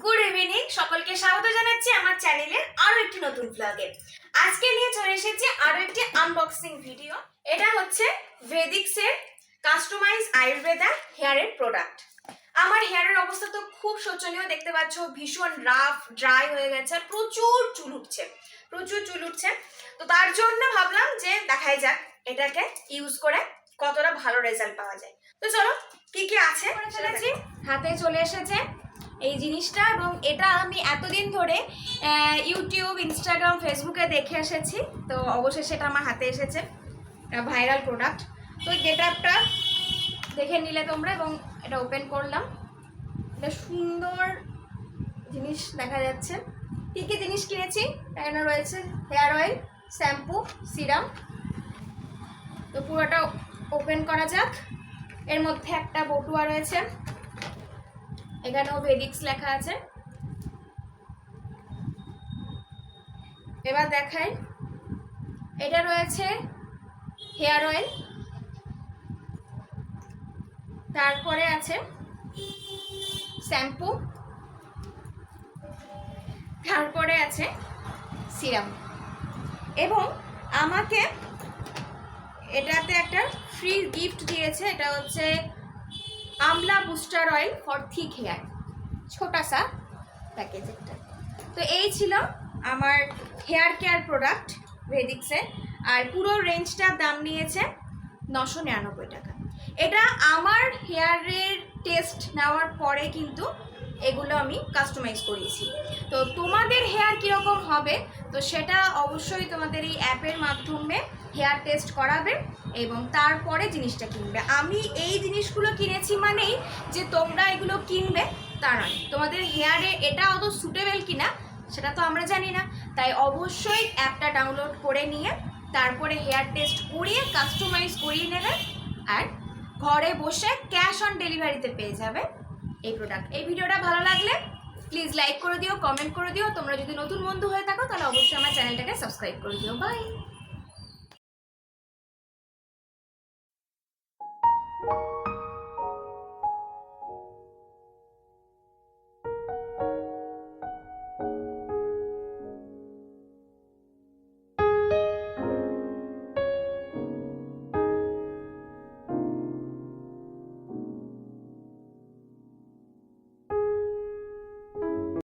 Good evening. সকলকে স্বাগত জানাচ্ছি আমার চ্যানেলের আরো একটি নতুন ব্লগে। আজকে নিয়ে চলে এসেছি আরো একটি আনবক্সিং ভিডিও। এটা হচ্ছে ভেদিক্সের কাস্টমাইজ আয়ুর্বেদা হেয়ারের প্রোডাক্ট। আমার হেয়ারের অবস্থা তো খুব শোচনীয়, দেখতে পাচ্ছ ভীষণ রাফ ড্রাই হয়ে গেছে, আর প্রচুর চুল উঠছে। তো তার জন্য ভাবলাম যে দেখাই যাক এটাকে ইউজ করে কতটা ভালো রেজাল্ট পাওয়া যায়। তো চলো কি কি আছে ফেলেছি, হাতে চলে এসেছে এই জিনিসটা, এবং এটা আমি এতদিন ধরে ইউটিউব, ইনস্টাগ্রাম, ফেসবুকে দেখে এসেছি। তো অবশেষে এটা আমার হাতে এসেছে, ভাইরাল প্রোডাক্ট। তো গেটআপটা দেখে নিলে তোমরা, এবং এটা ওপেন করলাম। এটা সুন্দর জিনিস দেখা যাচ্ছে। কী কী জিনিস কিনেছি এখানে রয়েছে: হেয়ার অয়েল, শ্যাম্পু, সিরাম। তো পুরোটা ওপেন করা যাক। এর মধ্যে একটা বটুয়া রয়েছে, এখানেও ভেদিক্স লেখা আছে। এবার দেখাই, এটা রয়েছে হেয়ার অয়েল, তারপরে আছে শ্যাম্পু, তারপরে আছে সিরাম, এবং আমাকে এটাতে একটা ফ্রি গিফট দিয়েছে। এটা হচ্ছে amla booster oil for thick hair, ছোটা সা প্যাকেজ একটা। তো এই ছিল আমার হেয়ার কেয়ার প্রোডাক্ট ভেদিক্সের, আর পুরো রেঞ্জটার দাম নিয়েছে 999 টাকা। এটা আমার হেয়ারের টেস্ট নেওয়ার পরে কিন্তু এগুলো আমি কাস্টমাইজ করিয়েছি। তো তোমাদের হেয়ার কীরকম হবে, তো সেটা অবশ্যই তোমাদের এই অ্যাপের মাধ্যমে হেয়ার টেস্ট করাবে এবং তারপরে জিনিসটা কিনবে। আমি এই জিনিসগুলো কিনেছি মানেই যে তোমরা এগুলো কিনবে তা নয়। তোমাদের হেয়ারে এটা অত সুটেবল কিনা সেটা তো আমরা জানি না, তাই অবশ্যই অ্যাপটা ডাউনলোড করে নিয়ে তারপরে হেয়ার টেস্ট করিয়ে কাস্টমাইজ করিয়ে নেবে, আর ঘরে বসে ক্যাশ অন ডেলিভারিতে পেয়ে যাবে এই প্রোডাক্ট। এই ভিডিওটা ভালো লাগলে প্লিজ লাইক করে দিও, কমেন্ট করে দিও। তোমরা যদি নতুন বন্ধু হয়ে থাকো তাহলে অবশ্যই আমার চ্যানেলটাকে সাবস্ক্রাইব করে দিও। বাই।